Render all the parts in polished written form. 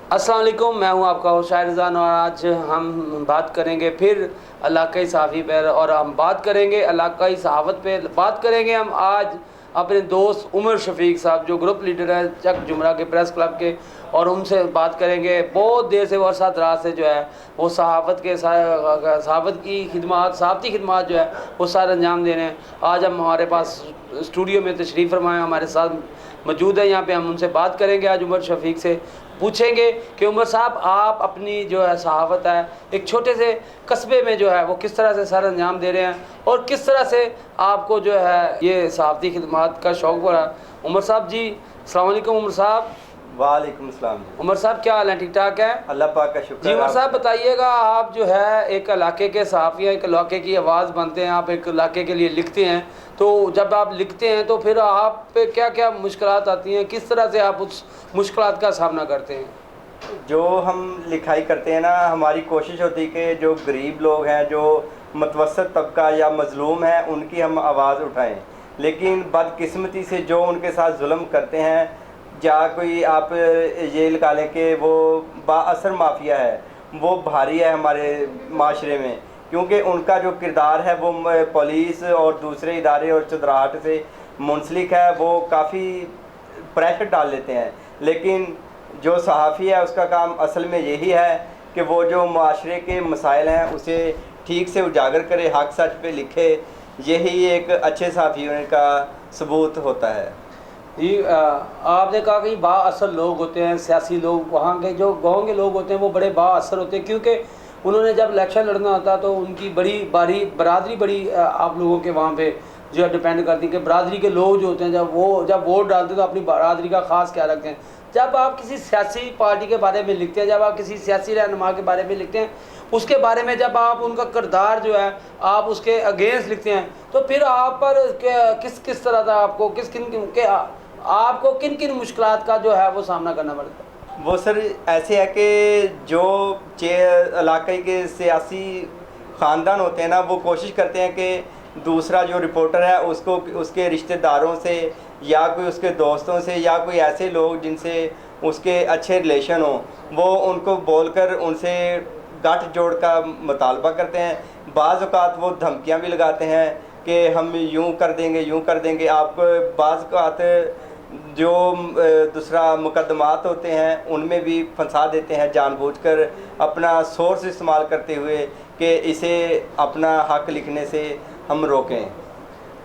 अस्सलाम वालेकुम, मैं हूं आपका होस्ट शायर रज़ान और आज हम बात करेंगे फिर इलाकाई सहाफ़ी पर और हम बात करेंगे इलाकाई सहाफ़त पे बात करेंगे हम आज अपने दोस्त उमर शफीक साहब जो ग्रुप लीडर है चक जुमरा के प्रेस क्लब के, और उनसे बात करेंगे। बहुत देर से वर्षात रात से जो है वो सहाफ़त की खिदमत सहाफ़ती खिदमत जो है वो सारे अंजाम दे रहे हैं। आज हम हमारे पास स्टूडियो में तशरीफ़ फरमाए हमारे साथ मौजूद है। यहाँ पे हम उनसे बात करेंगे आज उमर शफीक से, पूछेंगे कि उमर साहब आप अपनी जो है सहाफ़त है एक छोटे से कस्बे में जो है वो किस तरह से सर अंजाम दे रहे हैं और किस तरह से आपको जो है ये सहाफ़ती खिदमत का शौक़ पड़ा। उमर साहब जी अस्सलाम वालेकुम। उमर साहब वालेकुम सलाम। उमर साहब क्या हाल है, ठीक ठाक है? अल्लाह पाक का शुक्र जी। उमर साहब बताइएगा, आप जो है एक इलाके के सहाफ़ी हैं, एक इलाके की आवाज़ बनते हैं, आप एक इलाके के लिए लिखते हैं, तो जब आप लिखते हैं तो फिर आप पे क्या क्या मुश्किलात आती हैं, किस तरह से आप उस मुश्किलात का सामना करते हैं? जो हम लिखाई करते हैं ना, हमारी कोशिश होती है कि जो गरीब लोग हैं, जो मतवसत तबका या मज़लूम है, उनकी हम आवाज़ उठाएं। लेकिन बदकिस्मती से जो उनके साथ जुल्म करते हैं, या कोई आप ये लगा लें कि वो बाअसर माफिया है, वो भारी है हमारे माशरे में, क्योंकि उनका जो किरदार है वो पुलिस और दूसरे इदारे और चदराहट से मुंसलिक है। वो काफ़ी प्रेशर डाल लेते हैं। लेकिन जो सहाफ़ी है उसका काम असल में यही है कि वो जो माशरे के मसाइल हैं उसे ठीक से उजागर करे, हक सच पे लिखे। यही एक अच्छे सहाफ़ी होने का सबूत होता है। जी। आपने कहा कि बाअसर लोग होते हैं, सियासी लोग, वहाँ के जो गाँव के लोग होते हैं वो बड़े बाअसर होते हैं, क्योंकि उन्होंने जब इलेक्शन लड़ना होता है तो उनकी बड़ी बरादरी बड़ी आप लोगों के वहाँ पे जो है डिपेंड करती है कि बरादरी के लोग जो होते हैं जब वोट डालते हैं तो अपनी बरादरी का ख़ास ख्याल रखते हैं। जब आप किसी सियासी पार्टी के बारे में लिखते हैं, जब आप किसी सियासी रहनुमा के बारे में लिखते हैं, उसके बारे में जब आप उनका किरदार जो है आप उसके अगेंस्ट लिखते हैं, तो फिर आप पर किस तरह का आपको आपको किन किन मुश्किलात का जो है वो सामना करना पड़ता है? वो सर ऐसे है कि जो इलाके के सियासी ख़ानदान होते हैं ना, वो कोशिश करते हैं कि दूसरा जो रिपोर्टर है उसको उसके रिश्तेदारों से या कोई उसके दोस्तों से या कोई ऐसे लोग जिनसे उसके अच्छे रिलेशन हो, वो उनको बोलकर उनसे गठ जोड़ का मुतालबा करते हैं। बाज़ औक़ात वो धमकियां भी लगाते हैं कि हम यूं कर देंगे आपको। बाज़ औक़ात जो दूसरा मुकदमात होते हैं उनमें भी फंसा देते हैं जानबूझकर, अपना सोर्स इस्तेमाल करते हुए कि इसे अपना हक लिखने से हम रोकें।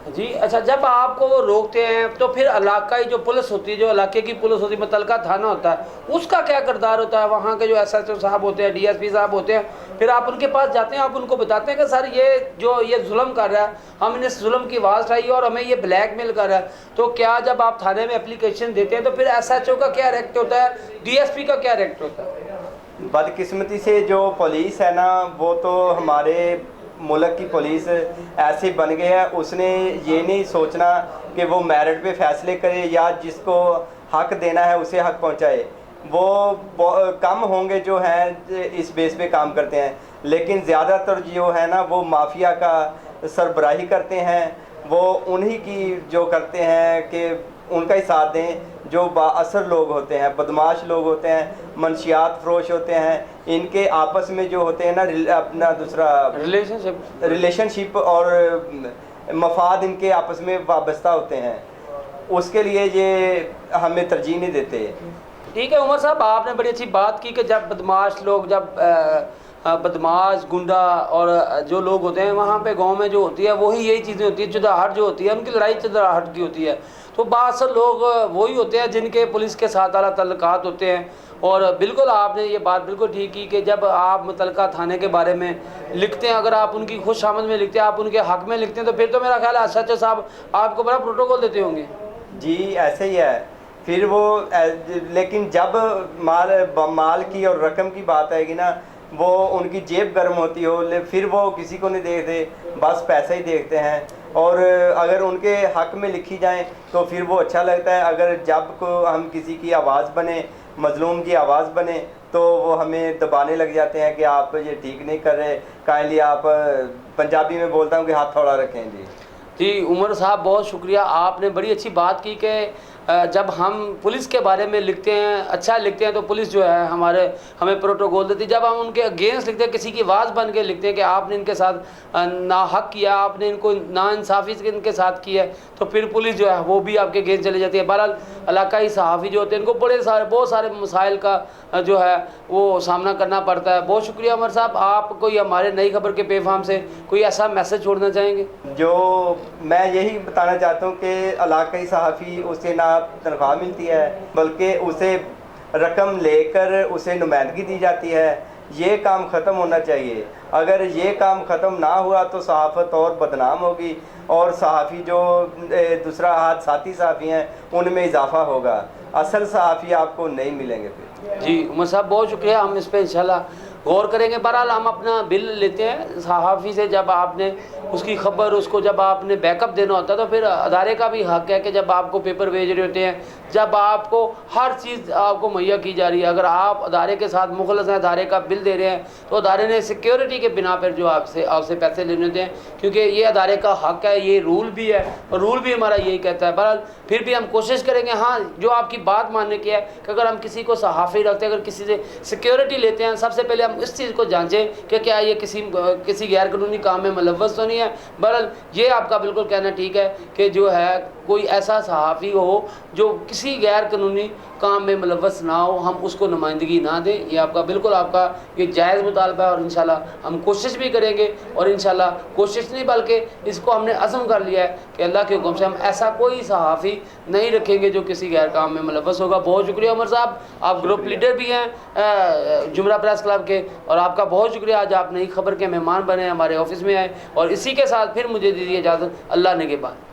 जी। अच्छा, जब आपको वो रोकते हैं तो फिर इलाकाई जो पुलिस होती है, जो इलाके की पुलिस होती है, मुतलका थाना होता है, उसका क्या किरदार होता है? वहाँ के जो एसएचओ साहब होते हैं, डीएसपी साहब होते हैं, फिर आप उनके पास जाते हैं, आप उनको बताते हैं कि सर ये जुल्म कर रहा है, हमने इस जुल्म की आवाज़ उठाई और हमें ये ब्लैकमेल कर रहा है। तो क्या जब आप थाने में एप्लीकेशन देते हैं तो फिर एसएचओ का क्या रिएक्ट होता है, डीएसपी का क्या रिएक्ट होता है? बदकिस्मती से जो पुलिस है ना, वो तो हमारे मुल्क की पुलिस ऐसे बन गए है, उसने ये नहीं सोचना कि वो मेरिट पे फैसले करे या जिसको हक देना है उसे हक पहुंचाए। वो कम होंगे जो हैं इस बेस पे काम करते हैं, लेकिन ज़्यादातर जो है ना वो माफिया का सरबराही करते हैं। वो उन्हीं की जो करते हैं कि उनका ही साथ दें। जो बाअसर लोग होते हैं, बदमाश लोग होते हैं, मनशियात फरोश होते हैं, इनके आपस में जो होते हैं ना अपना दूसरा रिलेशनशिप और मफाद इनके आपस में वाबस्ता होते हैं, उसके लिए ये हमें तरजीह नहीं देते। ठीक है उमर साहब, आपने बड़ी अच्छी बात की कि जब बदमाश लोग, जब बदमाश गुंडा और जो लोग होते हैं वहाँ पे गांव में जो होती है वही यही चीज़ें होती है, चुदाहट जो होती है, उनकी लड़ाई चुदाहट की होती है। तो बादशाह लोग वही होते हैं जिनके पुलिस के साथ आला तल्लुकात होते हैं। और बिल्कुल आपने ये बात बिल्कुल ठीक की कि जब आप मुतलका थाने के बारे में लिखते हैं, अगर आप उनकी खुश आमद में लिखते हैं, आप उनके हक़ में लिखते हैं, तो फिर तो मेरा ख्याल है एसएचओ साहब आपको बड़ा प्रोटोकॉल देते होंगे। जी ऐसे ही है। फिर वो लेकिन जब माल की और रकम की बात आएगी ना, वो उनकी जेब गर्म होती हो, फिर वो किसी को नहीं देखते, बस पैसा ही देखते हैं। और अगर उनके हक में लिखी जाए तो फिर वो अच्छा लगता है। अगर जब को हम किसी की आवाज़ बने, मजलूम की आवाज़ बने, तो वो हमें दबाने लग जाते हैं कि आप ये ठीक नहीं कर रहे, काइंडली आप, पंजाबी में बोलता हूँ कि हाथ थोड़ा रखें। जी जी उमर साहब बहुत शुक्रिया, आपने बड़ी अच्छी बात की कि जब हम पुलिस के बारे में लिखते हैं, अच्छा लिखते हैं, तो पुलिस जो है हमें प्रोटोकॉल देती है। जब हम उनके अगेंस्ट लिखते हैं, किसी की आवाज़ बन के लिखते हैं कि आपने इनके साथ नाहक किया, आपने इनको नाइंसाफ़ी से इनके साथ किया, तो फिर पुलिस जो है वो भी आपके अगेंस्ट चली जाती है। बहरहाल इलाकाई सहाफ़ी जो होते हैं इनको बहुत सारे मसाइल का जो है वो सामना करना पड़ता है। बहुत शुक्रिया उमर साहब, आप कोई हमारे नई खबर के पेफाम से कोई ऐसा मैसेज छोड़ना चाहेंगे? जो मैं यही बताना चाहता हूँ कि इलाकाई सहाफ़ी उसे ना तनख्वाह मिलती है, बल्कि उसे रकम लेकर उसे नुमाइंदगी दी जाती है। ये काम ख़त्म होना चाहिए। अगर ये काम ख़त्म ना हुआ तो सहाफ़त और बदनाम होगी और सहाफ़ी जो दूसरा हाथ साथी सहाफ़ी हैं उनमें इजाफ़ा होगा। असल सहाफ़ी आपको नहीं मिलेंगे फिर। जी उमर साहब, बहुत शुक्रिया, हम इस पर इंशाल्लाह गौर करेंगे। बहरहाल हम अपना बिल लेते हैं सहाफ़ी से, जब आपने उसकी ख़बर उसको जब आपने बैकअप देना होता है तो फिर अदारे का भी हक़ है कि जब आपको पेपर भेज रहे होते हैं, जब आपको हर चीज़ आपको मुहैया की जा रही है, अगर आप अदारे के साथ मुखलस हैं, अदारे का बिल दे रहे हैं, तो अदारे ने सिक्योरिटी के बिना पर जो आपसे पैसे लेने होते हैं, क्योंकि ये अदारे का हक़ है, ये रूल भी है और रूल भी हमारा यही कहता है। बहरहाल फिर भी हम कोशिश करेंगे, हाँ जो आपकी बात मानने की है कि अगर हम किसी को सहाफ़ी रखते हैं, अगर किसी से सिक्योरिटी लेते हैं, सबसे पहले हम इस चीज़ को जांचें कि क्या ये किसी गैर कानूनी काम में मुलव्वस तो नहीं है। बहरहाल ये आपका बिल्कुल कहना ठीक है कि जो है कोई ऐसा सहाफ़ी हो जो किसी गैर कानूनी काम में मुलव्वस ना हो, हम उसको नुमाइंदगी ना दें। ये आपका बिल्कुल आपका ये जायज़ मुतालबा है और इंशाल्लाह हम कोशिश भी करेंगे और इंशाल्लाह कोशिश नहीं बल्कि इसको हमने अज़म कर लिया है कि अल्लाह के हुक्म से हम ऐसा कोई सहाफ़ी नहीं रखेंगे जो किसी गैर काम में मुलव्वस होगा। बहुत शुक्रिया उमर साहब, आप ग्रुप लीडर भी हैं जुमरा प्रेस क्लब के, और आपका बहुत शुक्रिया, आज आप नई खबर के मेहमान बने, हमारे ऑफिस में आए। और इसी के साथ फिर मुझे दीजिए इजाज़त, अल्लाह ने के बाद।